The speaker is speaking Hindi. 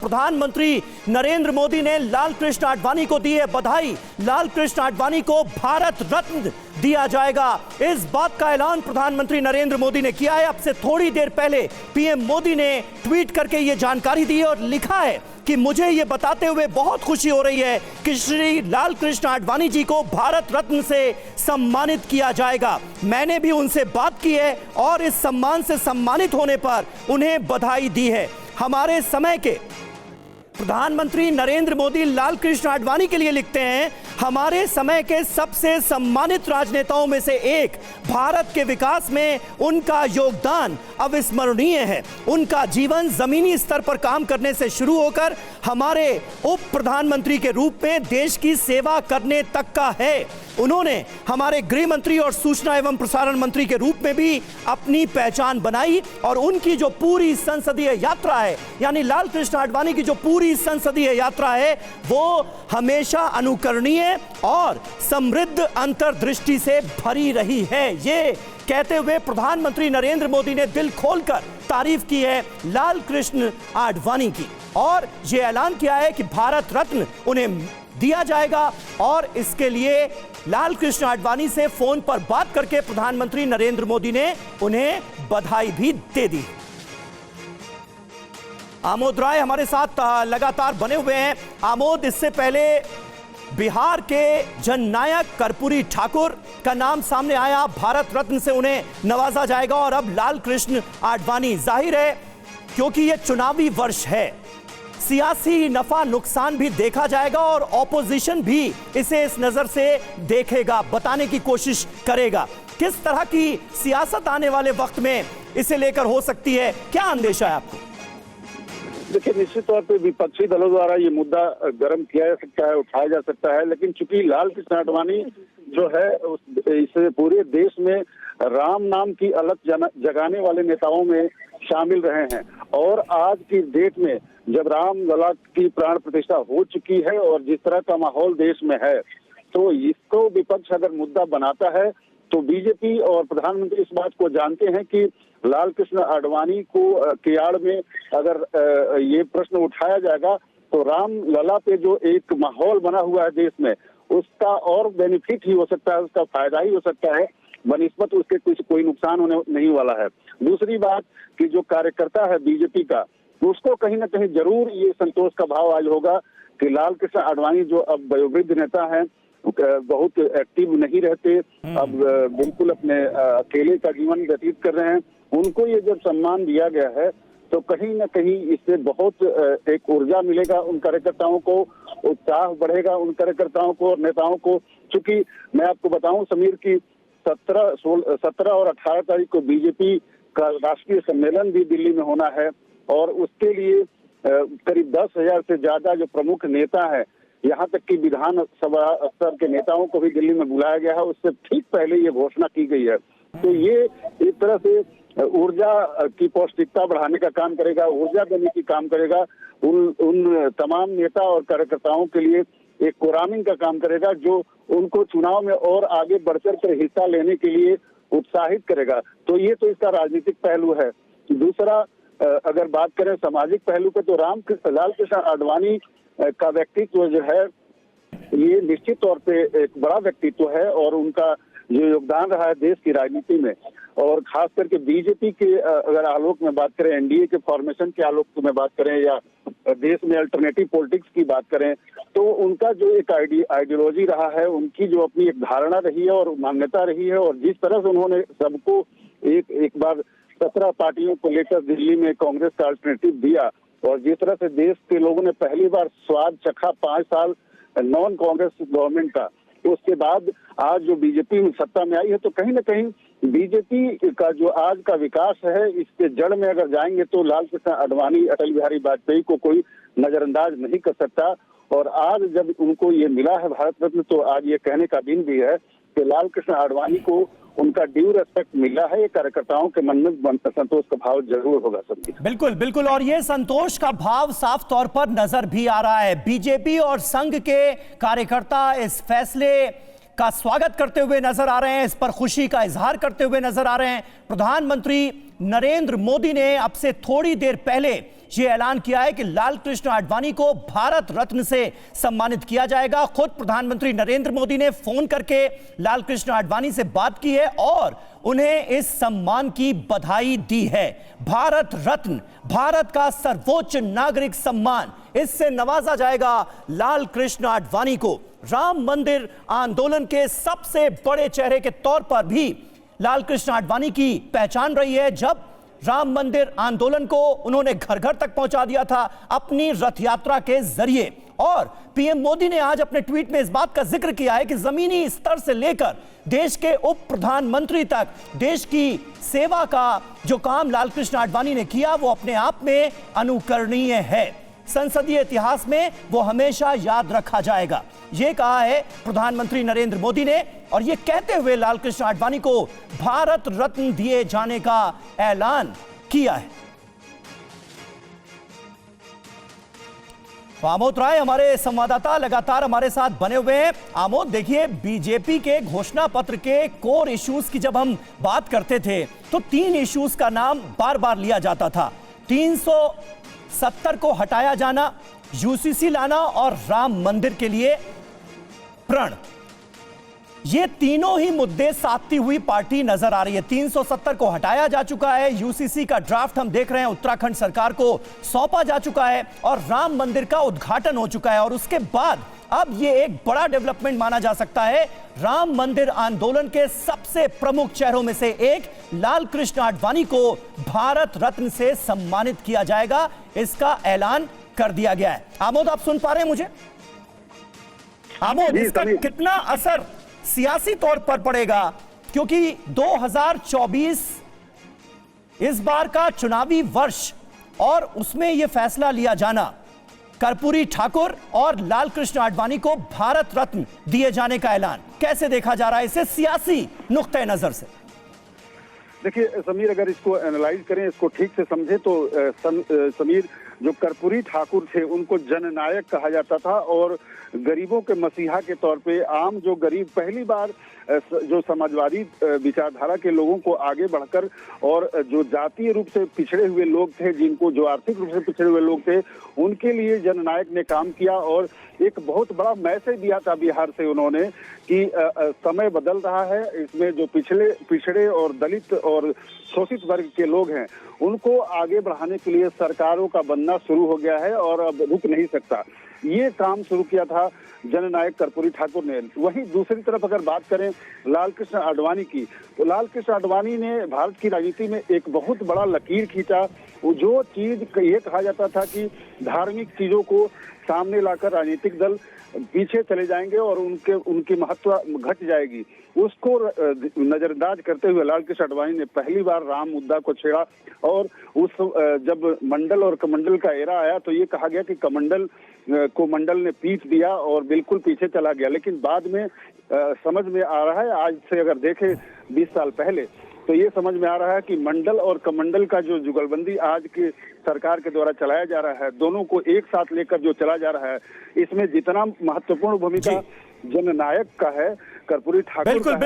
प्रधानमंत्री नरेंद्र मोदी ने लाल कृष्ण आडवाणी को दी है बधाई। लाल कृष्ण आडवाणी को भारत रत्न दिया जाएगा, इस बात का ऐलान प्रधानमंत्री नरेंद्र मोदी ने किया है। अब से थोड़ी देर पहले पीएम मोदी ने ट्वीट करके यह जानकारी दी है और लिखा है कि मुझे यह बताते हुए बहुत खुशी हो रही है कि श्री लाल कृष्ण आडवाणी जी को भारत रत्न से सम्मानित किया जाएगा। मैंने भी उनसे बात की है और इस सम्मान से सम्मानित होने पर उन्हें बधाई दी है। हमारे समय के प्रधानमंत्री नरेंद्र मोदी लाल कृष्ण आडवाणी के लिए लिखते हैं, हमारे समय के सबसे सम्मानित राजनेताओं में से एक, भारत के विकास में उनका योगदान अविस्मरणीय है। उनका जीवन जमीनी स्तर पर काम करने से शुरू होकर हमारे उप प्रधानमंत्री के रूप में देश की सेवा करने तक का है। उन्होंने हमारे गृह मंत्री और सूचना एवं प्रसारण मंत्री के रूप में भी अपनी पहचान बनाई और उनकी जो पूरी संसदीय यात्रा है, यानी लाल कृष्ण आडवाणी की जो पूरी संसदीय यात्रा है, वो हमेशा अनुकरणीय और समृद्ध अंतर्दृष्टि से भरी रही है। ये कहते हुए प्रधानमंत्री नरेंद्र मोदी ने दिल खोलकर तारीफ की है लाल कृष्ण आडवाणी की और यह ऐलान किया है कि भारत रत्न उन्हें दिया जाएगा। और इसके लिए लाल कृष्ण आडवाणी से फोन पर बात करके प्रधानमंत्री नरेंद्र मोदी ने उन्हें बधाई भी दे दी। आमोद राय हमारे साथ लगातार बने हुए हैं। आमोद, इससे पहले बिहार के जननायक कर्पूरी ठाकुर का नाम सामने आया, भारत रत्न से उन्हें नवाजा जाएगा और अब लाल कृष्ण आडवाणी। जाहिर है क्योंकि यह चुनावी वर्ष है, सियासी नफा नुकसान भी देखा जाएगा और ऑपोजिशन भी इसे इस नजर से देखेगा, बताने की कोशिश करेगा। किस तरह की सियासत आने वाले वक्त में इसे लेकर हो सकती है, क्या अंदेशा है आपको? देखिए, निश्चित तौर पे विपक्षी दलों द्वारा ये मुद्दा गर्म किया जा सकता है, उठाया जा सकता है, लेकिन चूंकि लाल कृष्ण आडवाणी जो है इस पूरे देश में राम नाम की अलग जगाने वाले नेताओं में शामिल रहे हैं और आज की डेट में जब राम लला की प्राण प्रतिष्ठा हो चुकी है और जिस तरह का माहौल देश में है, तो इसको विपक्ष अगर मुद्दा बनाता है तो बीजेपी और प्रधानमंत्री इस बात को जानते हैं कि लाल कृष्ण आडवाणी को की आड़ में अगर ये प्रश्न उठाया जाएगा तो राम लला पे जो एक माहौल बना हुआ है देश में, उसका और बेनिफिट ही हो सकता है, उसका फायदा ही हो सकता है, बनिस्बत उसके कुछ कोई नुकसान होने नहीं वाला है। दूसरी बात कि जो कार्यकर्ता है बीजेपी का, उसको कहीं ना कहीं जरूर ये संतोष का भाव आज होगा कि लाल कृष्ण आडवाणी जो अब वयोवृद्ध नेता हैं, बहुत एक्टिव नहीं रहते, अब बिल्कुल अपने अकेले का जीवन व्यतीत कर रहे हैं, उनको ये जब सम्मान दिया गया है तो कहीं ना कहीं इससे बहुत एक ऊर्जा मिलेगा उन कार्यकर्ताओं को, उत्साह बढ़ेगा उन कार्यकर्ताओं को और नेताओं को। चूंकि मैं आपको बताऊं समीर की 17 और 18 तारीख को बीजेपी का राष्ट्रीय सम्मेलन भी दिल्ली में होना है और उसके लिए करीब 10,000 से ज्यादा जो प्रमुख नेता हैं, यहाँ तक कि विधानसभा स्तर के नेताओं को भी दिल्ली में बुलाया गया है, उससे ठीक पहले ये घोषणा की गई है। तो ये एक तरह से ऊर्जा की पौष्टिकता बढ़ाने का काम करेगा, ऊर्जा देने की काम करेगा, उन तमाम नेता और कार्यकर्ताओं के लिए एक कोरामिंग का काम करेगा जो उनको चुनाव में और आगे बढ़-चढ़ कर हिस्सा लेने के लिए उत्साहित करेगा। तो ये तो इसका राजनीतिक पहलू है। दूसरा, अगर बात करें सामाजिक पहलू पे, तो लाल कृष्ण आडवाणी का व्यक्तित्व जो है ये निश्चित तौर पे एक बड़ा व्यक्तित्व है और उनका जो योगदान रहा है देश की राजनीति में और खास करके बीजेपी के अगर आलोक में बात करें, एनडीए के फॉर्मेशन के आलोक में बात करें या देश में अल्टरनेटिव पॉलिटिक्स की बात करें, तो उनका जो एक आइडियोलॉजी रहा है, उनकी जो अपनी एक धारणा रही है और मान्यता रही है और जिस तरह से उन्होंने सबको एक बार 17 पार्टियों को लेकर दिल्ली में कांग्रेस का अल्टरनेटिव दिया और जिस तरह से देश के लोगों ने पहली बार स्वाद चखा 5 साल नॉन कांग्रेस गवर्नमेंट का, तो उसके बाद आज जो बीजेपी में सत्ता में आई है, तो कहीं ना कहीं बीजेपी का जो आज का विकास है, इसके जड़ में अगर जाएंगे तो लाल कृष्ण आडवाणी, अटल बिहारी वाजपेयी को कोई नजरअंदाज नहीं कर सकता। और आज जब उनको ये मिला है भारत रत्न, तो आज ये कहने का दिन भी है कि लाल कृष्ण आडवाणी को उनका ड्यू रेस्पेक्ट मिला है। कार्यकर्ताओं के मन में संतोष का भाव जरूर होगा सबकी। बिल्कुल बिल्कुल, और ये संतोष का भाव साफ तौर पर नजर भी आ रहा है। बीजेपी और संघ के कार्यकर्ता इस फैसले का स्वागत करते हुए नजर आ रहे हैं, इस पर खुशी का इजहार करते हुए नजर आ रहे हैं। प्रधानमंत्री नरेंद्र मोदी ने अब से थोड़ी देर पहले यह ऐलान किया है कि लाल कृष्ण आडवाणी को भारत रत्न से सम्मानित किया जाएगा। खुद प्रधानमंत्री नरेंद्र मोदी ने फोन करके लाल कृष्ण आडवाणी से बात की है और उन्हें इस सम्मान की बधाई दी है। भारत रत्न, भारत का सर्वोच्च नागरिक सम्मान, इससे नवाजा जाएगा लाल कृष्ण आडवाणी को। राम मंदिर आंदोलन के सबसे बड़े चेहरे के तौर पर भी लाल कृष्ण आडवाणी की पहचान रही है। जब राम मंदिर आंदोलन को उन्होंने घर घर तक पहुंचा दिया था अपनी रथ यात्रा के जरिए, और पीएम मोदी ने आज अपने ट्वीट में इस बात का जिक्र किया है कि जमीनी स्तर से लेकर देश के उप प्रधानमंत्री तक देश की सेवा का जो काम लाल कृष्ण आडवाणी ने किया वो अपने आप में अनुकरणीय है। संसदीय इतिहास में वो हमेशा याद रखा जाएगा, ये कहा है प्रधानमंत्री नरेंद्र मोदी ने। और ये कहते हुए लाल कृष्ण आडवाणी को भारत रत्न दिए जाने का ऐलान किया है। आमोद राय हमारे संवाददाता लगातार हमारे साथ बने हुए हैं। आमोद, देखिए, बीजेपी के घोषणा पत्र के कोर इश्यूज की जब हम बात करते थे तो 3 इश्यूज का नाम बार बार लिया जाता था। 370 को हटाया जाना, यूसीसी लाना और राम मंदिर के लिए प्रण, ये तीनों ही मुद्दे साधती हुई पार्टी नजर आ रही है। 370 को हटाया जा चुका है, यूसीसी का ड्राफ्ट हम देख रहे हैं उत्तराखंड सरकार को सौंपा जा चुका है और राम मंदिर का उद्घाटन हो चुका है। और उसके बाद अब ये एक बड़ा डेवलपमेंट माना जा सकता है, राम मंदिर आंदोलन के सबसे प्रमुख चेहरों में से एक लाल कृष्ण आडवाणी को भारत रत्न से सम्मानित किया जाएगा, इसका ऐलान कर दिया गया है। आमोद, आप सुन पा रहे हैं मुझे? आमोद, इसका कितना असर सियासी तौर पर पड़ेगा, क्योंकि 2024 इस बार का चुनावी वर्ष और उसमें यह फैसला लिया जाना, कर्पूरी ठाकुर और लाल कृष्ण आडवाणी को भारत रत्न दिए जाने का ऐलान कैसे देखा जा रहा है इसे सियासी नुक्ते नजर से? देखिए समीर, अगर इसको एनालाइज करें, इसको ठीक से समझे तो समीर, जो कर्पूरी ठाकुर थे उनको जननायक कहा जाता था और गरीबों के मसीहा के तौर पे आम जो गरीब, पहली बार जो समाजवादी विचारधारा के लोगों को आगे बढ़कर और जो जातीय रूप से पिछड़े हुए लोग थे, जिनको जो आर्थिक रूप से पिछड़े हुए लोग थे, उनके लिए जननायक ने काम किया और एक बहुत बड़ा मैसेज दिया था बिहार से उन्होंने कि समय बदल रहा है, इसमें जो पिछड़े और दलित और शोषित वर्ग के लोग हैं उनको आगे बढ़ाने के लिए सरकारों का बनना शुरू हो गया है और अब रुक नहीं सकता। ये काम शुरू किया था जननायक कर्पूरी ठाकुर ने। वहीं दूसरी तरफ अगर बात करें लाल कृष्ण आडवाणी की, तो लाल कृष्ण आडवाणी ने भारत की राजनीति में एक बहुत बड़ा लकीर खींचा। जो चीज ये कहा जाता था कि धार्मिक चीजों को सामने लाकर राजनीतिक दल पीछे चले जाएंगे और उनकी महत्व घट जाएगी, उसको नजरअंदाज करते हुए लाल कृष्ण आडवाणी ने पहली बार राम मुद्दा को छेड़ा। और उस जब मंडल और कमंडल का एरा आया तो ये कहा गया कि कमंडल को मंडल ने पीट दिया और बिल्कुल पीछे चला गया, लेकिन बाद में समझ में आ रहा है, आज से अगर देखें 20 साल पहले, तो ये समझ में आ रहा है कि मंडल और कमंडल का जो जुगलबंदी आज की सरकार के द्वारा चलाया जा रहा है, दोनों को एक साथ लेकर जो चला जा रहा है, इसमें जितना महत्वपूर्ण भूमिका जननायक का है, कर्पूरी ठाकुर का है।